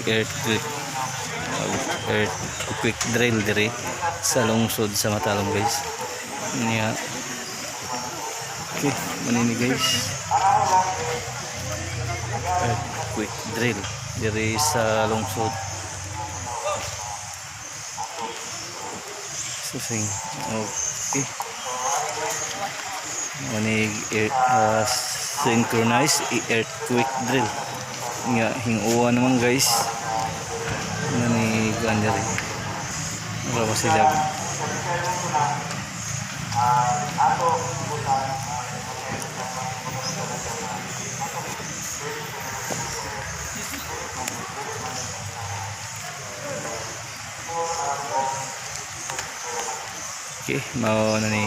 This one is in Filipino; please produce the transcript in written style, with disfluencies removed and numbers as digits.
earth quick drill diri sa lungsod sa Matalom guys. Niya. Okay, manini guys. Earth quick drill diri sa lungsod. Susing. Okay. Manig synchronized earth quick drill. Nga hinguwa naman guys. Manig andari. Wala pa sila. Okay, mau na ni